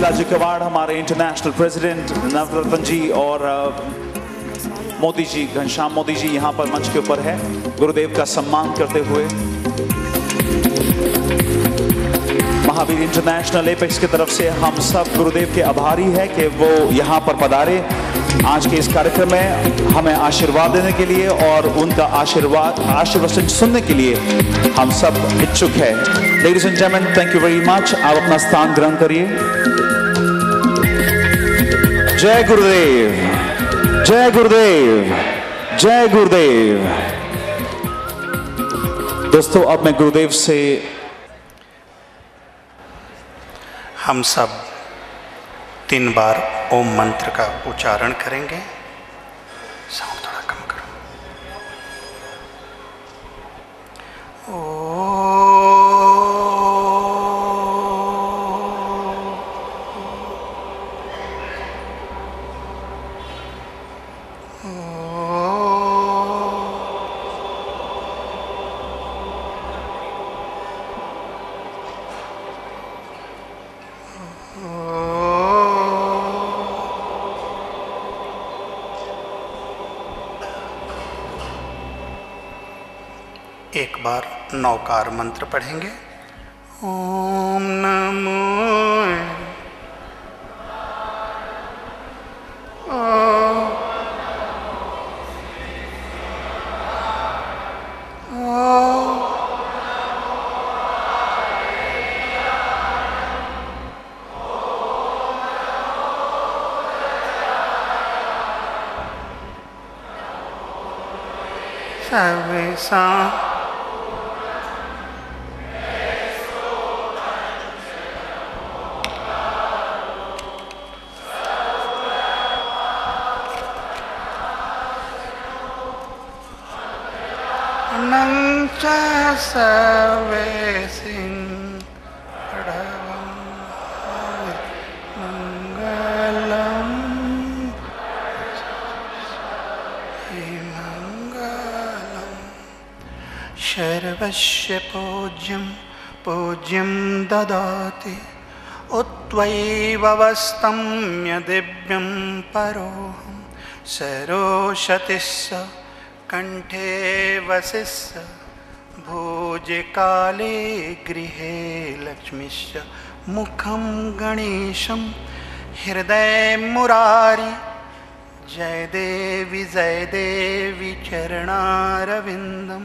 भूपेंद्र जी कवाड़, हमारे international president नवरत्न जी और मोदी जी, घनश्याम मोदी जी यहाँ पर मंच के ऊपर है, गुरुदेव का सम्मान करते हुए। महावीर इंटरनेशनल एपेक्स की तरफ से हम सब गुरुदेव के आभारी हैं कि वो यहाँ पर पधारे आज के इस कार्यक्रम में हमें आशीर्वाद देने के लिए, और उनका आशीर्वचन सुनने के लिए हम सब इच्छुक हैं। Ladies and gentleman, thank you very much. आप अपना स्थान ग्रहण करिए। जय गुरुदेव, जय गुरुदेव, जय गुरुदेव। दोस्तों, अब मैं गुरुदेव से हम सब 3 बार ओम मंत्र का उच्चारण करेंगे। साउंड थोड़ा कम करो। एक बार 9कार मंत्र पढ़ेंगे। ओम नमो सर्वेषां सर्वेसिं मंगलम मंगलम। सर्वस्य पूज्यं पूज्यं ददाति उत्वैव वस्तम्य दिव्यं परोहं सरोषतिस्स कंठे वसिष्य भोजे काले गृहे लक्ष्मीश्च मुखं गणेशं हृदय मुरारी। जय देवी चरणारविंदम,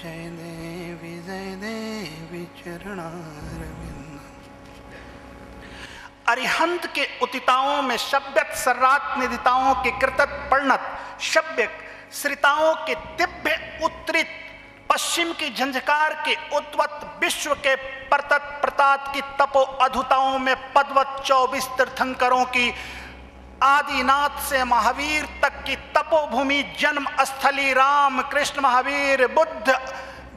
जय देवी चरणारविंदम। अरिहंत के उतिताओं में शब्यत सर्रात निदिताओं के कृतत पर्णत शब्य श्रिताओं के दिव्य उत्तरित पश्चिम की झंझकार के उद्वत विश्व के परतत प्रतात की तपो अधुताओं में पदवत 24 तीर्थंकरों की आदिनाथ से महावीर तक की तपोभूमि जन्म स्थली राम कृष्ण महावीर बुद्ध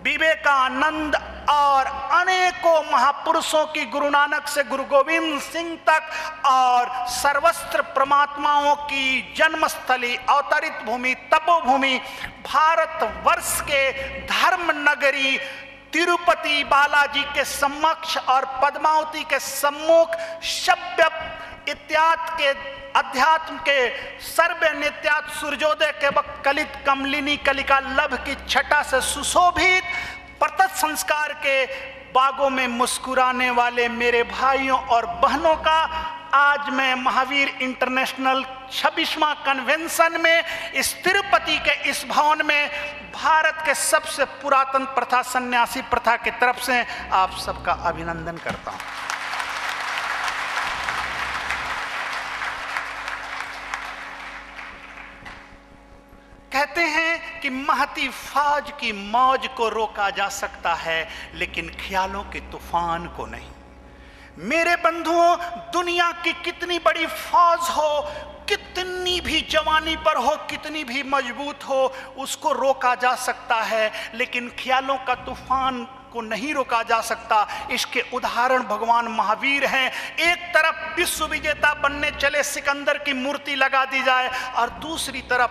विवेकानंद और अनेकों महापुरुषों की गुरु नानक से गुरु गोविंद सिंह तक और सर्वस्त्र परमात्माओं की जन्मस्थली अवतरित भूमि तपोभूमि भारत वर्ष के धर्म नगरी तिरुपति बालाजी के समक्ष और पद्मावती के सम्मुख शब्य इत्यादि के अध्यात्म के सर्व नित्यात् सूर्योदय के वक्त कलित कमलिनी कलिका लभ की छटा से सुशोभित प्रतत संस्कार के बागों में मुस्कुराने वाले मेरे भाइयों और बहनों का आज मैं महावीर इंटरनेशनल 26वां कन्वेंशन में इस तिरुपति के इस भवन में भारत के सबसे पुरातन प्रथा सन्यासी प्रथा की तरफ से आप सबका अभिनंदन करता हूं। कहते हैं कि महती फौज की मौज को रोका जा सकता है लेकिन ख्यालों के तूफान को नहीं। मेरे बंधुओं, दुनिया की कितनी बड़ी फौज हो, कितनी भी जवानी पर हो, कितनी भी मजबूत हो, उसको रोका जा सकता है लेकिन ख्यालों का तूफान को नहीं रोका जा सकता। इसके उदाहरण भगवान महावीर हैं। एक तरफ विश्व विजेता बनने चले सिकंदर की मूर्ति लगा दी जाए और दूसरी तरफ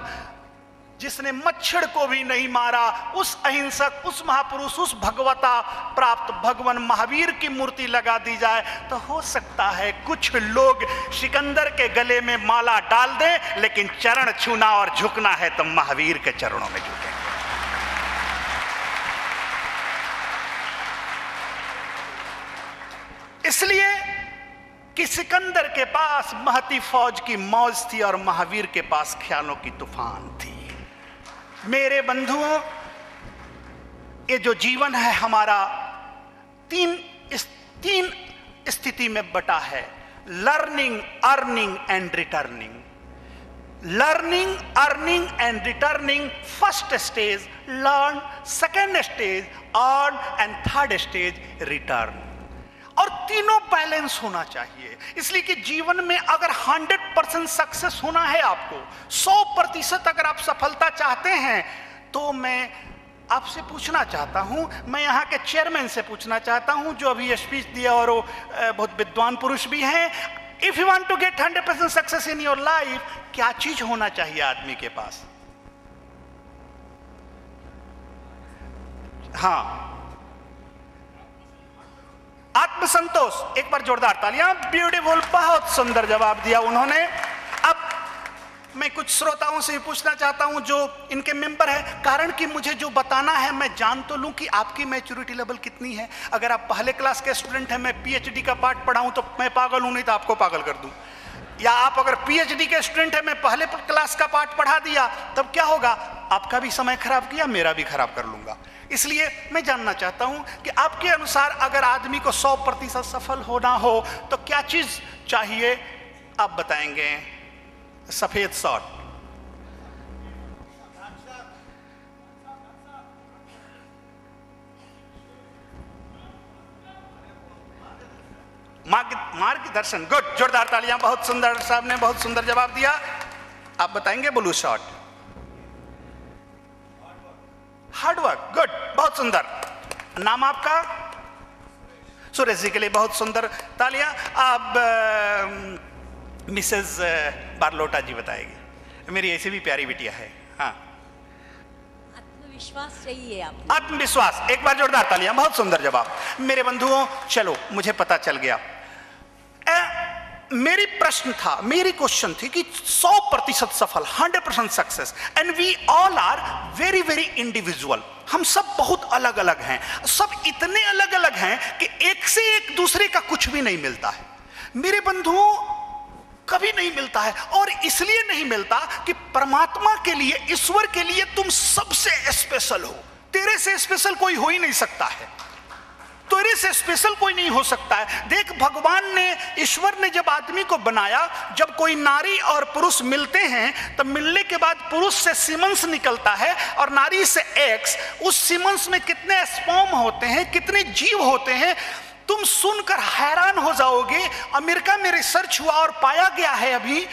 जिसने मच्छर को भी नहीं मारा, उस अहिंसक, उस महापुरुष, उस भगवता प्राप्त भगवान महावीर की मूर्ति लगा दी जाए तो हो सकता है कुछ लोग सिकंदर के गले में माला डाल दें, लेकिन चरण छूना और झुकना है तो महावीर के चरणों में झुकेंगे। इसलिए कि सिकंदर के पास महती फौज की मौज थी और महावीर के पास ख्यालों की तूफान थी। मेरे बंधुओं, ये जो जीवन है हमारा तीन स्थिति में बटा है, learning, earning and returning. Learning, earning and returning, first stage learn, second stage earn and third stage return. और तीनों बैलेंस होना चाहिए। इसलिए कि जीवन में अगर 100% सक्सेस होना है, आपको 100% अगर आप सफलता चाहते हैं, तो मैं आपसे पूछना चाहता हूं, मैं यहाँ के चेयरमैन से पूछना चाहता हूं जो अभी स्पीच दिया और वो बहुत विद्वान पुरुष भी हैं, if you want to get 100% success in your life, क्या चीज होना चाहिए आदमी के पास? हाँ, आत्मसंतोष। एक बार जोरदार तालियां। ब्यूटीफुल, बहुत सुंदर जवाब दिया उन्होंने। अब मैं कुछ श्रोताओं से पूछना चाहता हूं जो इनके मेंबर है, कारण कि मुझे जो बताना है मैं जान तो लूं कि आपकी मैच्योरिटी लेवल कितनी है। अगर आप पहले क्लास के स्टूडेंट हैं, मैं पीएचडी का पाठ पढ़ाऊं तो मैं पागल हूं, नहीं तो आपको पागल कर दूं। या आप अगर पीएचडी के स्टूडेंट हैं, मैं पहले क्लास का पाठ पढ़ा दिया, तब क्या होगा? आपका भी समय खराब किया, मेरा भी खराब कर लूंगा। इसलिए मैं जानना चाहता हूं कि आपके अनुसार अगर आदमी को 100% सफल होना हो तो क्या चीज चाहिए? आप बताएंगे। सफेद शॉर्ट, मार्गदर्शन। गुड, जोरदार तालियां। बहुत सुंदर, साहब ने बहुत सुंदर जवाब दिया। आप बताएंगे ब्लू शॉर्ट। हार्डवर्क। गुड, बहुत सुंदर। नाम आपका? सुरेश जी के लिए बहुत सुंदर तालियां। अब मिसेस बारलोटा जी बताएगी। मेरी ऐसी भी प्यारी बिटिया है। हाँ, आत्मविश्वास चाहिए आप। आत्मविश्वास। एक बार जोरदार तालियां। बहुत सुंदर जवाब। मेरे बंधुओं, चलो मुझे पता चल गया। मेरी प्रश्न था, मेरी क्वेश्चन थी कि 100% सफल, 100% success, and we all are very very individual. हम सब बहुत अलग अलग हैं, सब इतने अलग अलग हैं कि एक से एक दूसरे का कुछ भी नहीं मिलता है। मेरे बंधुओं, कभी नहीं मिलता है। और इसलिए नहीं मिलता कि परमात्मा के लिए, ईश्वर के लिए तुम सबसे स्पेशल हो। तेरे से स्पेशल कोई हो ही नहीं सकता है, तेरे से स्पेशल कोई नहीं हो सकता है। देख, भगवान ने, ईश्वर ने जब आदमी को बनाया, जब कोई नारी और पुरुष मिलते हैं तो मिलने के बाद पुरुष से सीमेंस निकलता है और नारी से एग्स। उस सीमेंस में कितने स्पर्म होते हैं, कितने जीव होते हैं, तुम सुनकर हैरान हो जाओगे। अमेरिका में रिसर्च हुआ और पाया गया है अभी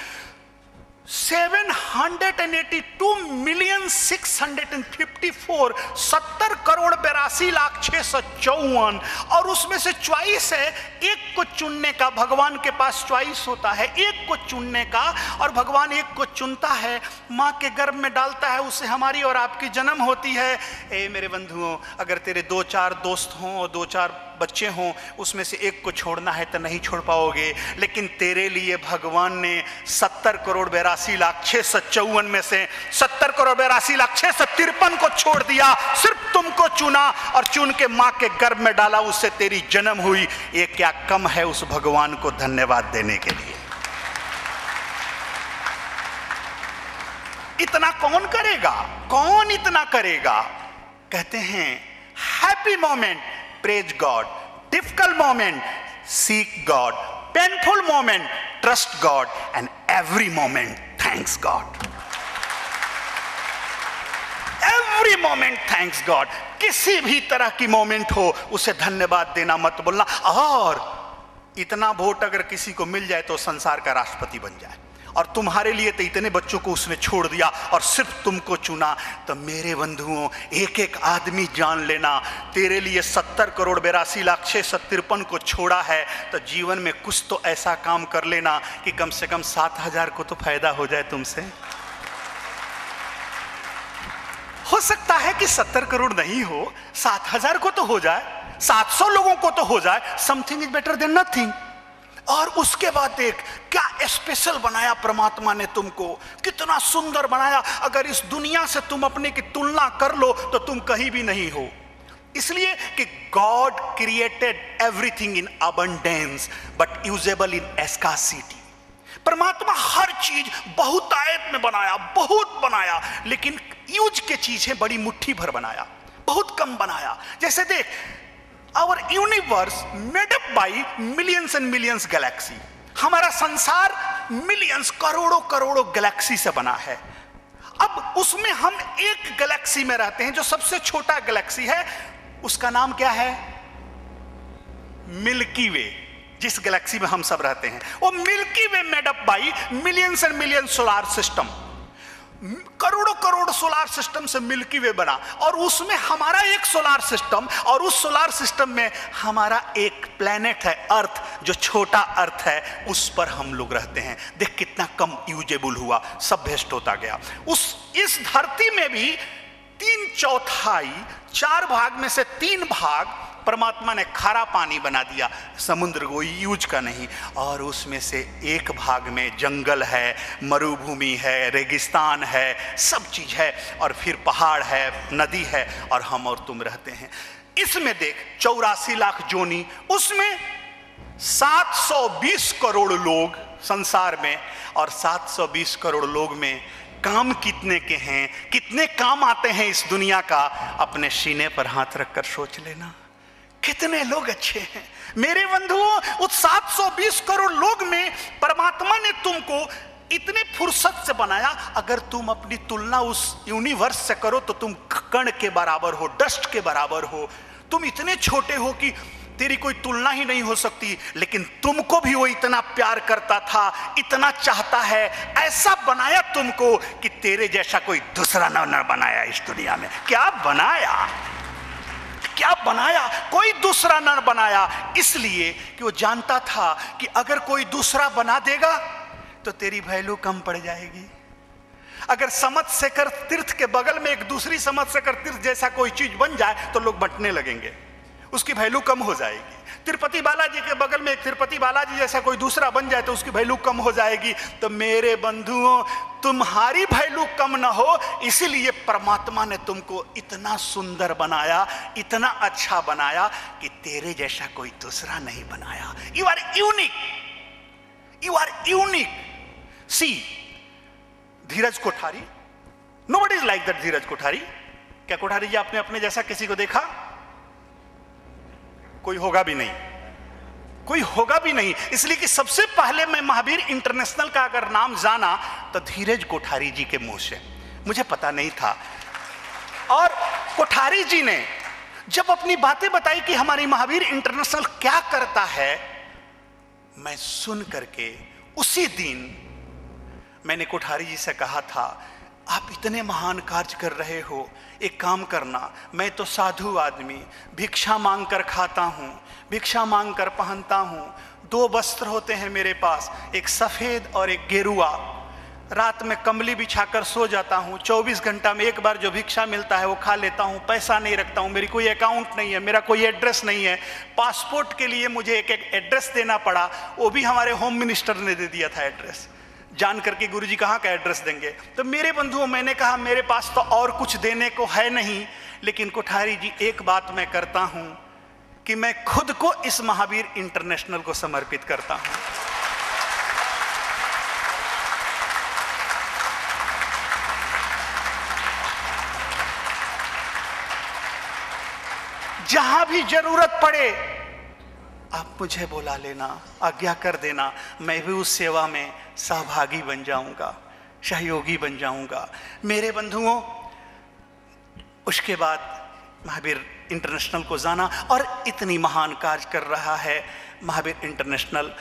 782,654,70 करोड़ 82,62,654, और उसमें से चॉइस है, एक को चुनने का। भगवान के पास चॉइस होता है एक को चुनने का, और भगवान एक को चुनता है, माँ के गर्भ में डालता है, उससे हमारी और आपकी जन्म होती है। ए मेरे बंधुओं, अगर तेरे 2-4 दोस्त हों और 2-4 बच्चे हों, उसमें से एक को छोड़ना है तो नहीं छोड़ पाओगे। लेकिन तेरे लिए भगवान ने 70 करोड़ 82,654 में से 70 करोड़ 82,653 को छोड़ दिया, सिर्फ तुमको चुना और चुन के मां के गर्भ में डाला, उससे तेरी जन्म हुई। ये क्या कम है उस भगवान को धन्यवाद देने के लिए? इतना कौन करेगा? कौन इतना करेगा? कहते हैं happy moment praise God, difficult moment seek God, painful moment trust God, and every moment thanks God. Every moment thanks God. किसी भी तरह की मोमेंट हो, उसे धन्यवाद देना मत बोलना। और इतना वोट अगर किसी को मिल जाए तो संसार का राष्ट्रपति बन जाए, और तुम्हारे लिए तो इतने बच्चों को उसने छोड़ दिया और सिर्फ तुमको चुना। तो मेरे बंधुओं, एक एक आदमी जान लेना, तेरे लिए 70 करोड़ 82,653 को छोड़ा है, तो जीवन में कुछ तो ऐसा काम कर लेना कि कम से कम 7,000 को तो फायदा हो जाए तुमसे। हो सकता है कि 70 करोड़ नहीं हो, 7,000 को तो हो जाए, 700 लोगों को तो हो जाए। Something is better than nothing. और उसके बाद देख क्या स्पेशल बनाया परमात्मा ने तुमको, कितना सुंदर बनाया। अगर इस दुनिया से तुम अपने की तुलना कर लो तो तुम कहीं भी नहीं हो। इसलिए कि God created everything in abundance but usable in scarcity. परमात्मा हर चीज बहुतायत में बनाया, बहुत बनाया, लेकिन यूज के चीजें बड़ी मुट्ठी भर बनाया, बहुत कम बनाया। जैसे देख, our universe made up by millions and millions galaxy. हमारा संसार मिलियंस, करोड़ों करोड़ों गैलेक्सी से बना है। अब उसमें हम एक गैलेक्सी में रहते हैं जो सबसे छोटा गैलेक्सी है, उसका नाम क्या है? मिल्की वे। जिस गैलेक्सी में हम सब रहते हैं वो milky way made up by millions and millions solar system. करोड़ों करोड़ सोलार सिस्टम से मिल्की वे बना, और उसमें हमारा एक सोलार सिस्टम, और उस सोलार सिस्टम में हमारा एक प्लेनेट है अर्थ, जो छोटा अर्थ है, उस पर हम लोग रहते हैं। देख कितना कम यूजेबल हुआ, सब वेस्ट होता गया। इस धरती में भी 3/4, 4 भाग में से 3 भाग परमात्मा ने खारा पानी बना दिया, समुद्र को यूज का नहीं, और उसमें से 1 भाग में जंगल है, मरुभूमि है, रेगिस्तान है, सब चीज है, और फिर पहाड़ है, नदी है, और हम और तुम रहते हैं। इसमें देख 84 लाख जोनी, उसमें 720 करोड़ लोग संसार में, और 720 करोड़ लोग में काम कितने के हैं, कितने काम आते हैं इस दुनिया का, अपने सीने पर हाथ रखकर सोच लेना। कितने लोग अच्छे हैं मेरे बंधुओं। उस 720 करोड़ लोग में परमात्मा ने तुमको इतने फुर्सत से बनाया। अगर तुम अपनी तुलना उस यूनिवर्स से करो तो तुम कण के बराबर हो, डस्ट के बराबर हो। तुम इतने छोटे हो कि तेरी कोई तुलना ही नहीं हो सकती, लेकिन तुमको भी वो इतना प्यार करता था, इतना चाहता है, ऐसा बनाया तुमको कि तेरे जैसा कोई दूसरा न बनाया इस दुनिया में। क्या बनाया, क्या बनाया, कोई दूसरा न बनाया, इसलिए कि वो जानता था कि अगर कोई दूसरा बना देगा तो तेरी वैल्यू कम पड़ जाएगी। अगर समझ शेखर तीर्थ के बगल में एक दूसरी समझ शेखर तीर्थ जैसा कोई चीज बन जाए तो लोग बंटने लगेंगे, उसकी वैल्यू कम हो जाएगी। तिरुपति बालाजी के बगल में एक तिरुपति बालाजी जैसा कोई दूसरा बन जाए तो उसकी वैल्यू कम हो जाएगी। तो मेरे बंधुओं, तुम्हारी वैल्यू कम ना हो, इसीलिए परमात्मा ने तुमको इतना सुंदर बनाया, इतना अच्छा बनाया कि तेरे जैसा कोई दूसरा नहीं बनाया। You are unique, you are unique. See Dheeraj Kothari, nobody is like that Dheeraj Kothari. क्या कोठारी जी आपने अपने जैसा किसी को देखा? कोई होगा भी नहीं, कोई होगा भी नहीं। इसलिए कि सबसे पहले मैं महावीर इंटरनेशनल का अगर नाम जाना तो धीरज कोठारी जी के मुंह से, मुझे पता नहीं था। और कोठारी जी ने जब अपनी बातें बताई कि हमारी महावीर इंटरनेशनल क्या करता है, मैं सुन करके उसी दिन मैंने कोठारी जी से कहा था, आप इतने महान कार्य कर रहे हो, एक काम करना, मैं तो साधु आदमी, भिक्षा मांग कर खाता हूँ, भिक्षा मांग कर पहनता हूँ, 2 वस्त्र होते हैं मेरे पास, एक सफ़ेद और एक गेरुआ। रात में कंबली बिछाकर सो जाता हूँ, 24 घंटा में एक बार जो भिक्षा मिलता है वो खा लेता हूँ, पैसा नहीं रखता हूँ, मेरी कोई अकाउंट नहीं है, मेरा कोई एड्रेस नहीं है। पासपोर्ट के लिए मुझे एक एड्रेस देना पड़ा, वो भी हमारे होम मिनिस्टर ने दे दिया था एड्रेस, जान करके गुरुजी कहाँ का एड्रेस देंगे। तो मेरे बंधुओं, मैंने कहा मेरे पास तो और कुछ देने को है नहीं, लेकिन कोठारी जी एक बात मैं करता हूं कि मैं खुद को इस महावीर इंटरनेशनल को समर्पित करता हूं। जहां भी जरूरत पड़े आप मुझे बुला लेना, आज्ञा कर देना, मैं भी उस सेवा में सहभागी बन जाऊंगा, सहयोगी बन जाऊंगा। मेरे बंधुओं, उसके बाद महावीर इंटरनेशनल को जाना, और इतनी महान कार्य कर रहा है महावीर इंटरनेशनल।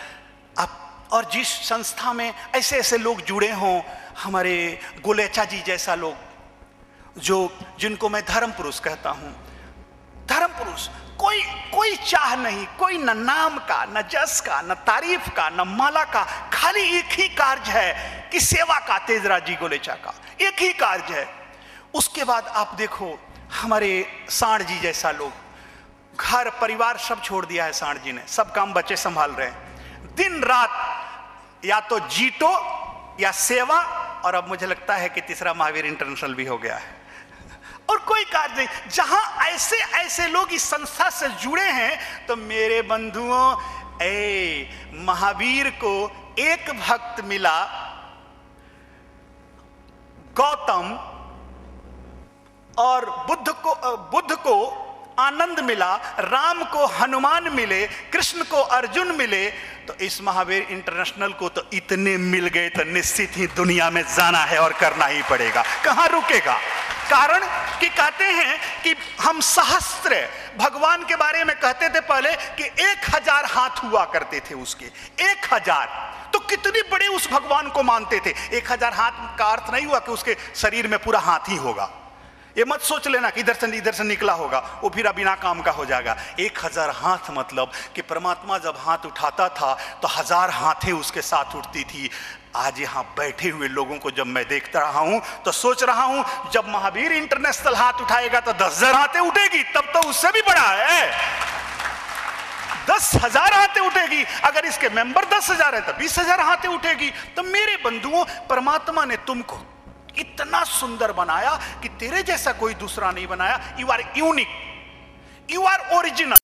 आप और जिस संस्था में ऐसे ऐसे लोग जुड़े हों, हमारे गोलेचा जी जैसा लोग, जिनको मैं धर्म पुरुष कहता हूं, धर्म पुरुष, कोई चाह नहीं, कोई न नाम का, न जस का, न तारीफ का, न माला का, खाली एक ही कार्य है कि सेवा का। तेजराज जी गोलेचा का एक ही कार्य है, उसके बाद आप देखो हमारे सांड जी जैसा लोग, घर परिवार सब छोड़ दिया है सांड जी ने, सब काम बच्चे संभाल रहे हैं, दिन रात या तो जीतो या सेवा, और अब मुझे लगता है कि तीसरा महावीर इंटरनेशनल भी हो गया है, और कोई कार्य नहीं। जहां ऐसे ऐसे लोग इस संस्था से जुड़े हैं, तो मेरे बंधुओं, महावीर को एक भक्त मिला, गौतम, और बुद्ध को आनंद मिला, राम को हनुमान मिले, कृष्ण को अर्जुन मिले, तो इस महावीर इंटरनेशनल को तो इतने मिल गए, तो निश्चित ही दुनिया में जाना है और करना ही पड़ेगा, कहां रुकेगा। कारण कि कहते हैं कि हम सहस्त्र, भगवान के बारे में कहते थे पहले कि 1000 हाथ हुआ करते थे उसके, 1000, तो कितने बड़े उस भगवान को मानते थे। 1000 हाथ का अर्थ नहीं हुआ कि उसके शरीर में पूरा हाथ ही होगा, ये मत सोच लेना कि इधर से निकला होगा, वो फिर बिना काम का हो जाएगा। 1000 हाथ मतलब कि परमात्मा जब हाथ उठाता था तो 1000 हाथें उसके साथ उठती थी। आज यहाँ बैठे हुए लोगों को जब मैं देखता रहा हूं तो सोच रहा हूं, जब महावीर इंटरनेशनल हाथ उठाएगा तो 10,000 हाथें उठेगी, तब तो उससे भी बड़ा है, 10,000 हाथें उठेगी। अगर इसके मेंबर 10,000 है तो 20,000 हाथें उठेगी। तो मेरे बंधुओं, परमात्मा ने तुमको इतना सुंदर बनाया कि तेरे जैसा कोई दूसरा नहीं बनाया। You are unique, you are original.